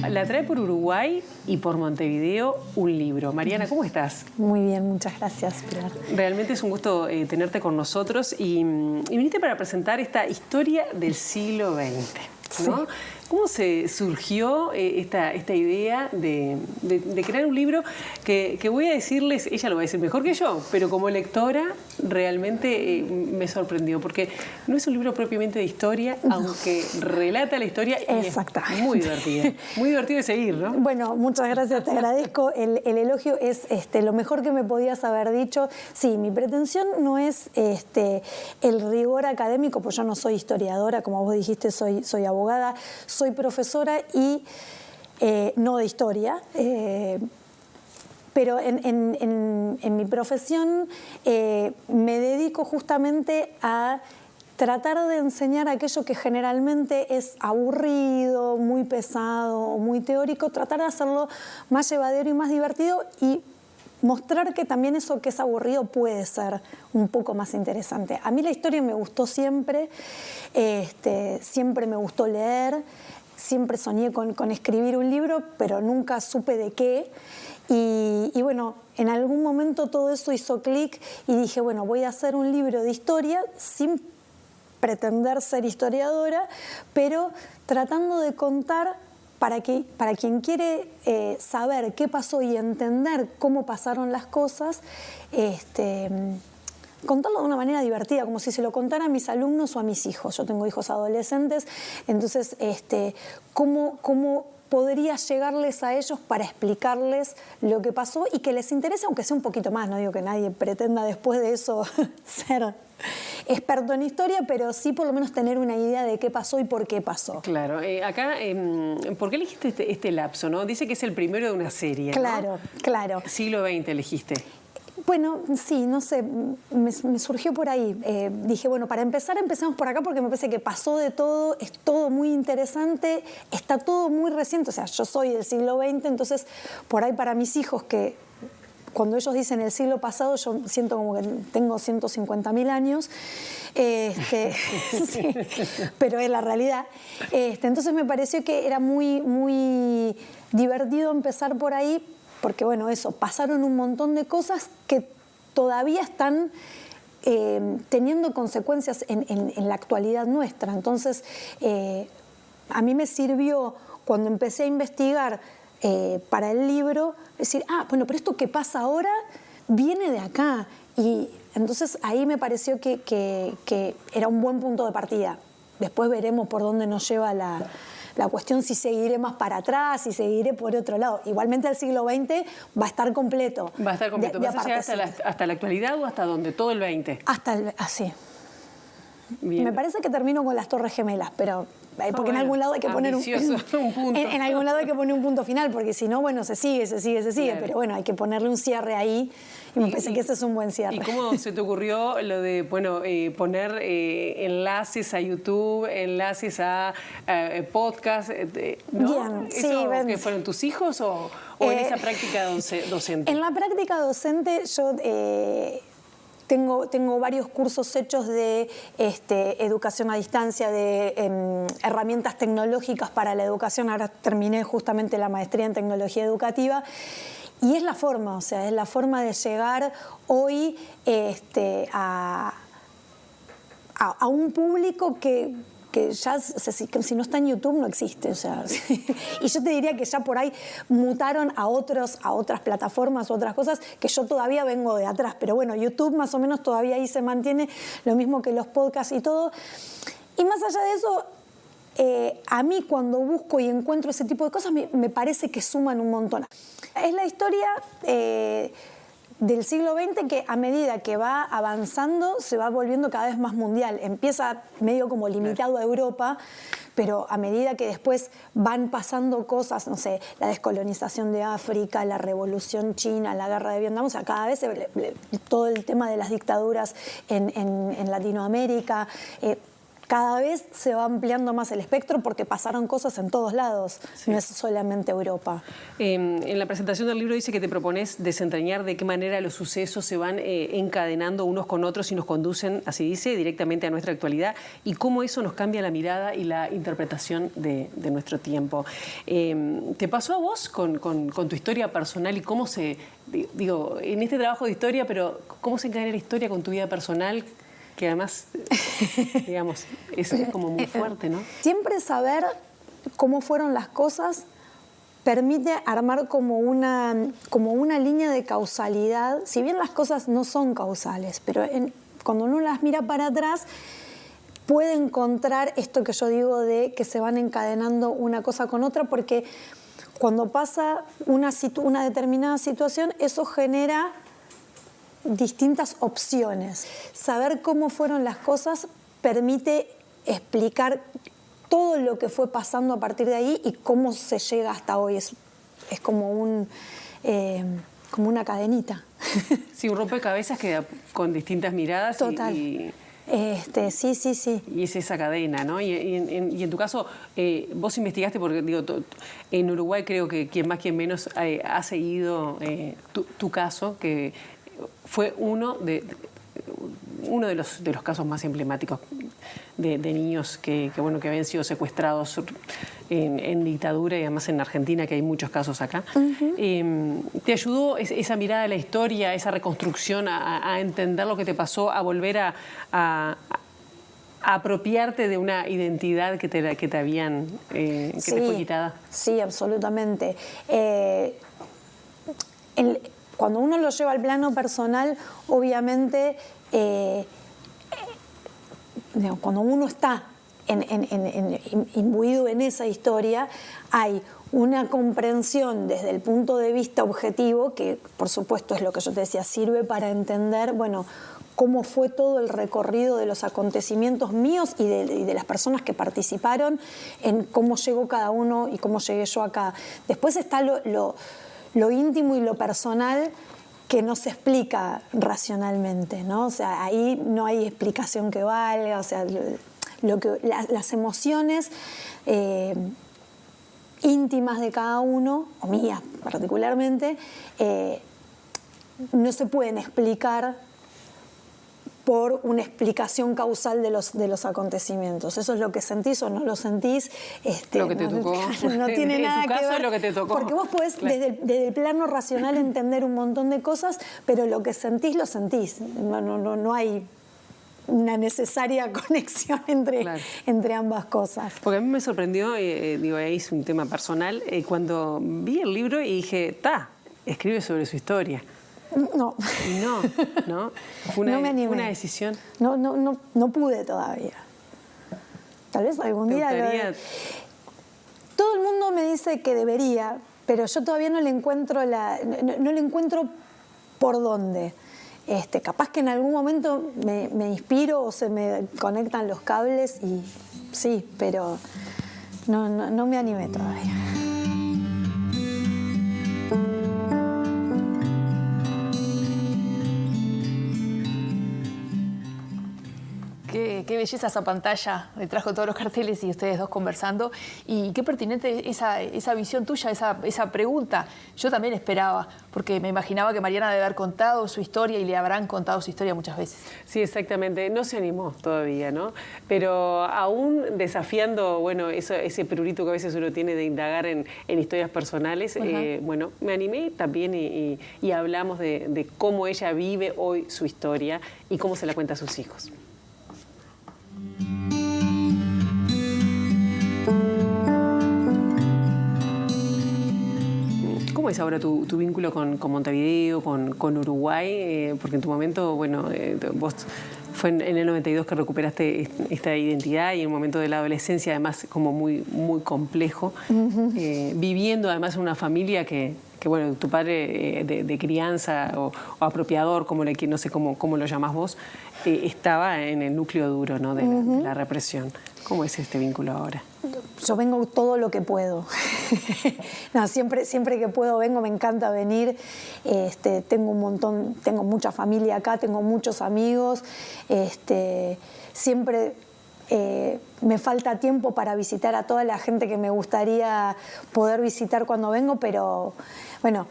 la trae por Uruguay y por Montevideo un libro. Mariana, ¿cómo estás? Muy bien, muchas gracias, Pilar. Realmente es un gusto tenerte con nosotros y viniste para presentar esta historia del siglo XX, ¿no? Sí. ¿Cómo se surgió esta idea de crear un libro que voy a decirles, ella lo va a decir mejor que yo, pero como lectora realmente me sorprendió, porque no es un libro propiamente de historia, no, aunque relata la historia y es muy divertida. Muy divertido de seguir, ¿no? Bueno, muchas gracias, te agradezco. El elogio es lo mejor que me podías haber dicho. Sí, mi pretensión no es el rigor académico, pues yo no soy historiadora, como vos dijiste, soy abogada, soy profesora y no de historia, pero en mi profesión me dedico justamente a tratar de enseñar aquello que generalmente es aburrido, muy pesado, muy teórico, tratar de hacerlo más llevadero y más divertido y mostrar que también eso que es aburrido puede ser un poco más interesante. A mí la historia me gustó siempre, siempre me gustó leer, siempre soñé con escribir un libro, pero nunca supe de qué. Y bueno, en algún momento todo eso hizo clic y dije, bueno, voy a hacer un libro de historia sin pretender ser historiadora, pero tratando de contar para quien quiere saber qué pasó y entender cómo pasaron las cosas, contarlo de una manera divertida, como si se lo contara a mis alumnos o a mis hijos. Yo tengo hijos adolescentes, entonces, ¿cómo podría llegarles a ellos para explicarles lo que pasó y que les interese, aunque sea un poquito más? No digo que nadie pretenda después de eso ser experto en historia, pero sí por lo menos tener una idea de qué pasó y por qué pasó. Claro, acá, ¿por qué elegiste este lapso, no? Dice que es el primero de una serie, claro, ¿no? Claro. Siglo XX elegiste. Bueno, sí, no sé, me surgió por ahí. Dije, bueno, para empezar, empecemos por acá porque me parece que pasó de todo, es todo muy interesante, está todo muy reciente. O sea, yo soy del siglo XX, entonces por ahí para mis hijos que cuando ellos dicen el siglo pasado, yo siento como que tengo 150.000 años, sí, pero es la realidad. Entonces me pareció que era muy divertido empezar por ahí, porque bueno, eso, pasaron un montón de cosas que todavía están teniendo consecuencias en la actualidad nuestra. Entonces, a mí me sirvió cuando empecé a investigar para el libro, decir, bueno, pero esto que pasa ahora viene de acá. Y entonces ahí me pareció que era un buen punto de partida. Después veremos por dónde nos lleva la cuestión, si seguiré más para atrás, si seguiré por otro lado. Igualmente el siglo XX va a estar completo. Va a estar completo. ¿Vas a llegar hasta la actualidad o hasta dónde? ¿Todo el XX? Así. Bien. Me parece que termino con las Torres Gemelas, pero porque en algún lado hay que poner un punto. En algún lado hay que poner un punto final, porque si no, bueno, se sigue, claro. Pero bueno, hay que ponerle un cierre ahí y me parece que ese es un buen cierre. ¿Y cómo se te ocurrió lo de, bueno, poner enlaces a YouTube, enlaces a podcast, ¿no? Bien, ¿Eso sí, que fueron tus hijos o en esa práctica docente? En la práctica docente yo tengo varios cursos hechos de educación a distancia, de herramientas tecnológicas para la educación. Ahora terminé justamente la maestría en tecnología educativa. Y es la forma, o sea, es la forma de llegar hoy a un público que ya, o sea, si no está en YouTube no existe, o sea, y yo te diría que ya por ahí mutaron a otras plataformas, otras cosas que yo todavía vengo de atrás, pero bueno, YouTube más o menos todavía ahí se mantiene, lo mismo que los podcasts y todo. Y más allá de eso, a mí cuando busco y encuentro ese tipo de cosas me parece que suman un montón. Es la historia del siglo XX que a medida que va avanzando se va volviendo cada vez más mundial. Empieza medio como limitado a Europa, pero a medida que después van pasando cosas, no sé, la descolonización de África, la revolución china, la guerra de Vietnam, o sea, cada vez todo el tema de las dictaduras en Latinoamérica, cada vez se va ampliando más el espectro porque pasaron cosas en todos lados, sí. No es solamente Europa. En la presentación del libro dice que te propones desentrañar de qué manera los sucesos se van encadenando unos con otros y nos conducen, así dice, directamente a nuestra actualidad y cómo eso nos cambia la mirada y la interpretación de nuestro tiempo. ¿Te pasó a vos con tu historia personal y cómo se, digo, en este trabajo de historia, pero cómo se encadena la historia con tu vida personal? Que además, digamos, es como muy fuerte, ¿no? Siempre saber cómo fueron las cosas permite armar como una línea de causalidad. Si bien las cosas no son causales, pero cuando uno las mira para atrás, puede encontrar esto que yo digo de que se van encadenando una cosa con otra, porque cuando pasa una determinada situación, eso genera distintas opciones. Saber cómo fueron las cosas permite explicar todo lo que fue pasando a partir de ahí y cómo se llega hasta hoy. Es como como una cadenita. Sí, un rompecabezas que con distintas miradas. Total. Sí. Y es esa cadena, ¿no? Y en tu caso, vos investigaste, porque digo, en Uruguay creo que quien más, quien menos ha seguido tu caso, que fue uno de los casos más emblemáticos de niños que habían sido secuestrados en dictadura y además en Argentina, que hay muchos casos acá. ¿Te ayudó esa mirada de la historia, esa reconstrucción a entender lo que te pasó, a volver a apropiarte de una identidad que te habían te fue quitada? Sí, absolutamente. Cuando uno lo lleva al plano personal, obviamente, cuando uno está imbuido en esa historia, hay una comprensión desde el punto de vista objetivo, que por supuesto es lo que yo te decía, sirve para entender, bueno, cómo fue todo el recorrido de los acontecimientos míos y de las personas que participaron, en cómo llegó cada uno y cómo llegué yo acá. Después está lo íntimo y lo personal que no se explica racionalmente, ¿no? O sea, ahí no hay explicación que valga, o sea, las emociones íntimas de cada uno, o mías particularmente, no se pueden explicar por una explicación causal de los acontecimientos. Eso es lo que sentís o no lo sentís. Lo que te tocó. No tiene nada que ver. En tu caso es lo que te tocó. Porque vos podés, claro, desde el plano racional entender un montón de cosas, pero lo que sentís, lo sentís. No hay una necesaria conexión entre ambas cosas. Porque a mí me sorprendió, digo, ahí es un tema personal, cuando vi el libro y dije, escribe sobre su historia. No. No. Fue una, no me animé. Una decisión. No pude todavía. Tal vez algún día. Todo el mundo me dice que debería, pero yo todavía no le encuentro no le encuentro por dónde. Capaz que en algún momento me inspiro o se me conectan los cables y sí, pero no me animé todavía. Qué belleza esa pantalla, detrás con todos los carteles y ustedes dos conversando. Y qué pertinente esa visión tuya, esa pregunta. Yo también esperaba, porque me imaginaba que Mariana debe haber contado su historia y le habrán contado su historia muchas veces. Sí, exactamente. No se animó todavía, ¿no? Pero aún desafiando, bueno, ese prurito que a veces uno tiene de indagar en historias personales, bueno, me animé también y hablamos de cómo ella vive hoy su historia y cómo se la cuenta a sus hijos. ¿Cómo es ahora tu vínculo con Montevideo, con Uruguay? Porque en tu momento, bueno, vos fue en el 92 que recuperaste esta identidad y en un momento de la adolescencia además como muy complejo, viviendo además en una familia que bueno, tu padre de crianza o apropiador, no sé cómo lo llamás vos, estaba en el núcleo duro, ¿no? de la represión. ¿Cómo es este vínculo ahora? Yo vengo todo lo que puedo. Siempre que puedo vengo, me encanta venir. Tengo mucha familia acá, tengo muchos amigos. Siempre me falta tiempo para visitar a toda la gente que me gustaría poder visitar cuando vengo, pero bueno,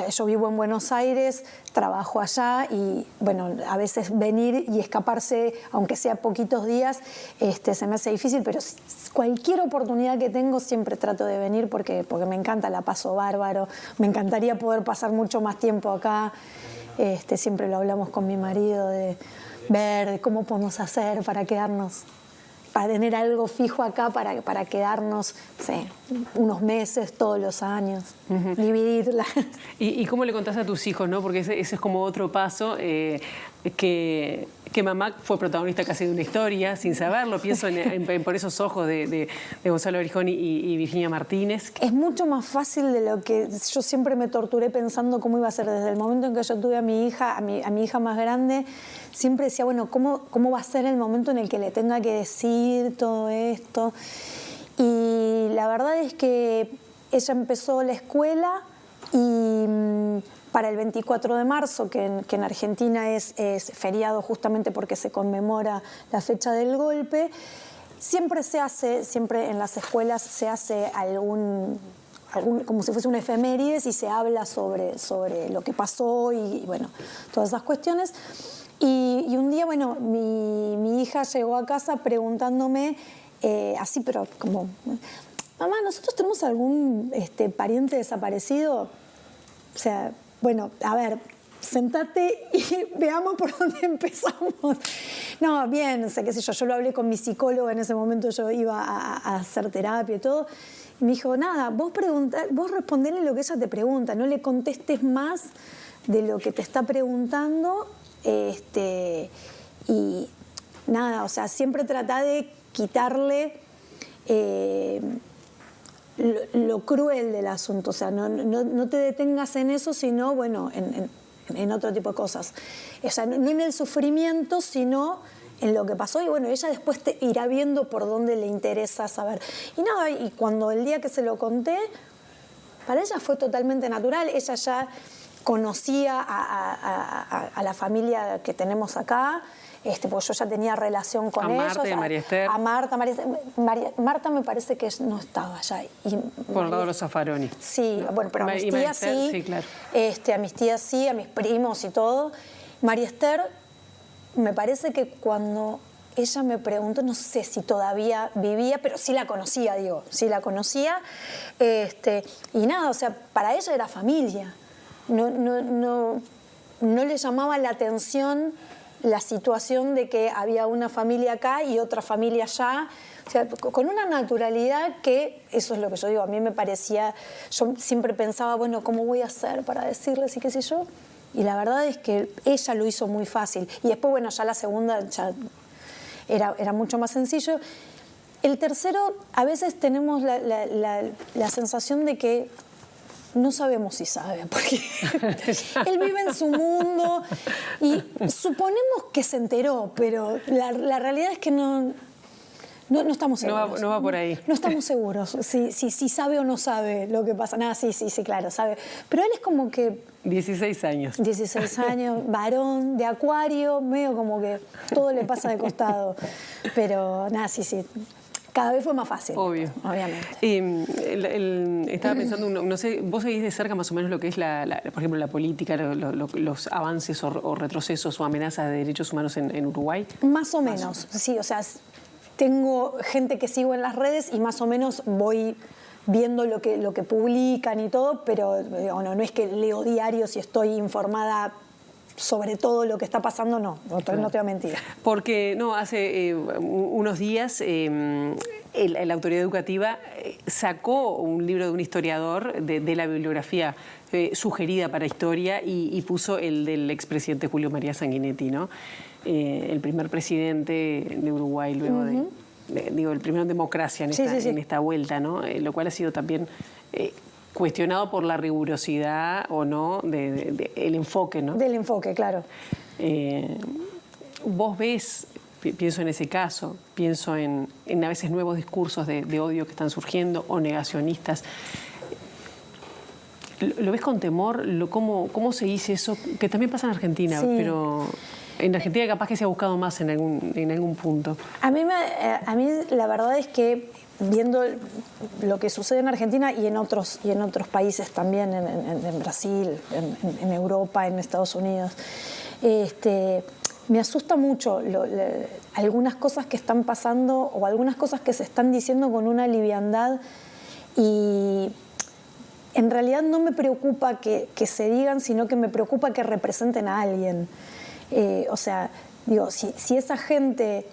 yo vivo en Buenos Aires, trabajo allá y bueno, a veces venir y escaparse, aunque sea poquitos días, se me hace difícil, pero cualquier oportunidad que tengo siempre trato de venir porque me encanta, la paso bárbaro, me encantaría poder pasar mucho más tiempo acá, siempre lo hablamos con mi marido de ver de cómo podemos hacer para quedarnos, para tener algo fijo acá, para quedarnos, no sé, unos meses, todos los años, dividirla. ¿Y cómo le contás a tus hijos, no? Porque ese es como otro paso, que mamá fue protagonista casi de una historia, sin saberlo. Pienso por esos ojos de Gonzalo Brijón y Virginia Martínez. Es mucho más fácil de lo que yo siempre me torturé pensando cómo iba a ser. Desde el momento en que yo tuve a mi hija más grande, siempre decía, bueno, ¿cómo va a ser el momento en el que le tenga que decir todo esto? Y la verdad es que ella empezó la escuela y para el 24 de marzo, que en Argentina es feriado justamente porque se conmemora la fecha del golpe, siempre en las escuelas se hace algún como si fuese una efemérides y se habla sobre lo que pasó y bueno, todas esas cuestiones. Y un día, bueno, mi hija llegó a casa preguntándome, así, pero como, mamá, ¿nosotros tenemos algún pariente desaparecido? O sea, bueno, a ver, sentate y veamos por dónde empezamos. No, bien, o sea, qué sé yo lo hablé con mi psicóloga, en ese momento yo iba a hacer terapia y todo, y me dijo, nada, vos respondele lo que ella te pregunta, no le contestes más de lo que te está preguntando, y nada, o sea, siempre trata de quitarle lo cruel del asunto, o sea, no te detengas en eso, sino, bueno, en otro tipo de cosas. O sea, no en el sufrimiento, sino en lo que pasó, y bueno, ella después te irá viendo por dónde le interesa saber. Y nada, y cuando el día que se lo conté, para ella fue totalmente natural, ella ya conocía a la familia que tenemos acá, porque yo ya tenía relación con ellos. Marta y María Esther. A Marta, Marta me parece que no estaba allá. Por el lado de los Zaffaroni. Sí, bueno, pero a mis tías sí. Sí, claro. A mis tías sí, a mis primos y todo. María Esther, me parece que cuando ella me preguntó, no sé si todavía vivía, pero sí la conocía, sí la conocía. Y nada, o sea, para ella era familia. No le llamaba la atención la situación de que había una familia acá y otra familia allá, o sea, con una naturalidad que, eso es lo que yo digo, a mí me parecía, yo siempre pensaba, bueno, ¿cómo voy a hacer para decirles y qué sé yo? Y la verdad es que ella lo hizo muy fácil. Y después, bueno, ya la segunda ya era mucho más sencillo. El tercero, a veces tenemos la sensación de que no sabemos si sabe, porque él vive en su mundo y suponemos que se enteró, pero la realidad es que no estamos seguros. No va por ahí. No estamos seguros si sabe o no sabe lo que pasa. Nada, sí, claro, sabe. Pero él es como que... 16 años. 16 años, varón, de Acuario, medio como que todo le pasa de costado. Pero nada, sí. Cada vez fue más fácil. Obvio. Obviamente. Estaba pensando, no sé, vos seguís de cerca más o menos lo que es, por ejemplo, la política, los avances o retrocesos o amenazas de derechos humanos en Uruguay. Más o menos, sí. O sea, tengo gente que sigo en las redes y más o menos voy viendo lo que publican y todo, pero no es que leo diarios y estoy informada sobre todo lo que está pasando, no te voy a mentir. Porque hace unos días la autoridad educativa sacó un libro de un historiador de la bibliografía sugerida para historia y puso el del expresidente Julio María Sanguinetti, ¿no? El primer presidente de Uruguay luego el primero en democracia en esta vuelta, ¿no? Lo cual ha sido también cuestionado por la rigurosidad o no el enfoque, ¿no? Del enfoque, claro. Vos ves, pienso en ese caso, pienso en a veces nuevos discursos de odio que están surgiendo o negacionistas. ¿Lo ves con temor? ¿Cómo se dice eso? Que también pasa en Argentina, sí. pero... En Argentina capaz que se ha buscado más en algún punto. A mí la verdad es que viendo lo que sucede en Argentina y en otros países también, en Brasil, en Europa, en Estados Unidos, me asusta mucho algunas cosas que están pasando o algunas cosas que se están diciendo con una liviandad, y en realidad no me preocupa que se digan, sino que me preocupa que representen a alguien. O sea, digo, si esa gente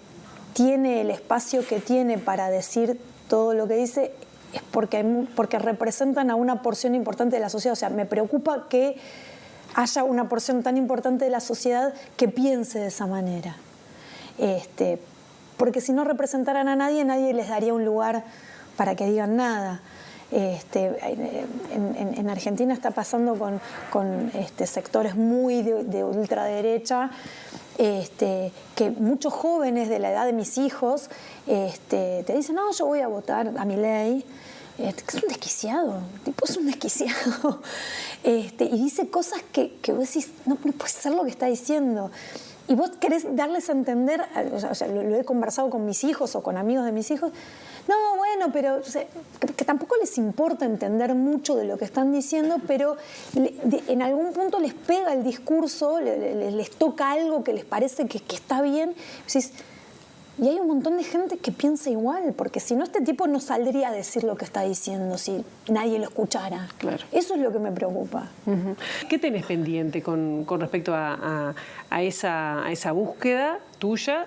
tiene el espacio que tiene para decir todo lo que dice, es porque representan a una porción importante de la sociedad. O sea, me preocupa que haya una porción tan importante de la sociedad que piense de esa manera. Porque si no representaran a nadie, nadie les daría un lugar para que digan nada. En Argentina está pasando con sectores muy de ultraderecha, que muchos jóvenes de la edad de mis hijos te dicen, no, yo voy a votar a Milei. Es un desquiciado, el tipo es un desquiciado. Y dice cosas que vos decís, no puede ser lo que está diciendo. Y vos querés darles a entender, o sea, lo he conversado con mis hijos o con amigos de mis hijos, no, bueno, pero que tampoco les importa entender mucho de lo que están diciendo, pero en algún punto les pega el discurso, les toca algo que les parece que está bien. Y hay un montón de gente que piensa igual, porque si no, este tipo no saldría a decir lo que está diciendo si nadie lo escuchara. Claro. Eso es lo que me preocupa. ¿Qué tenés pendiente con respecto a esa búsqueda tuya?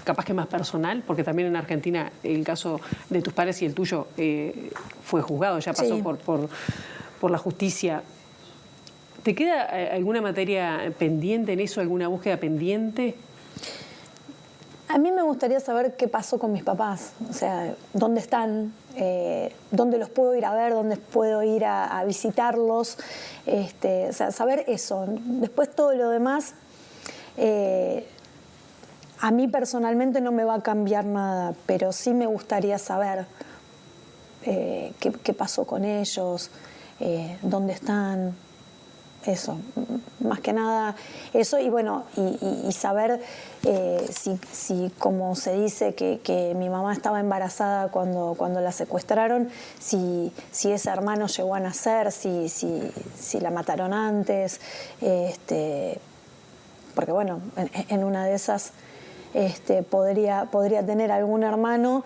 Capaz que más personal, porque también en Argentina el caso de tus padres y el tuyo fue juzgado, ya pasó sí. por la justicia. ¿Te queda alguna materia pendiente en eso, alguna búsqueda pendiente? A mí me gustaría saber qué pasó con mis papás, o sea, dónde están, dónde los puedo ir a ver, dónde puedo ir a visitarlos, o sea, saber eso. Después todo lo demás, a mí personalmente no me va a cambiar nada, pero sí me gustaría saber qué pasó con ellos, dónde están, eso, más que nada eso, y bueno, y saber si como se dice que mi mamá estaba embarazada cuando la secuestraron, si ese hermano llegó a nacer, si la mataron antes, porque bueno, en una de esas podría tener algún hermano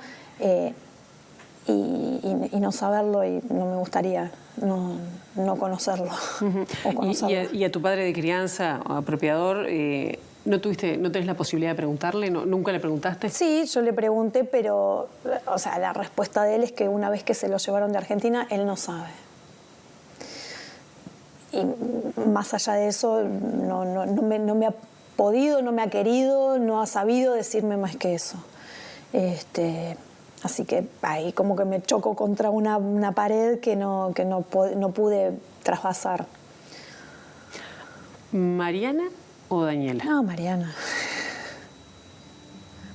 y no saberlo, y no me gustaría no conocerlo. O conocerlo. ¿Y a tu padre de crianza, apropiador, no tenés la posibilidad de preguntarle? ¿Nunca le preguntaste? Sí, yo le pregunté, pero o sea, la respuesta de él es que una vez que se lo llevaron de Argentina, él no sabe. Y más allá de eso, no me ha podido, no me ha querido, no ha sabido decirme más que eso. Así que ahí como que me choco contra una pared que no pude traspasar. ¿Mariana o Daniela? No, Mariana.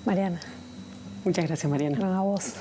Mariana. Muchas gracias, Mariana. No, a vos.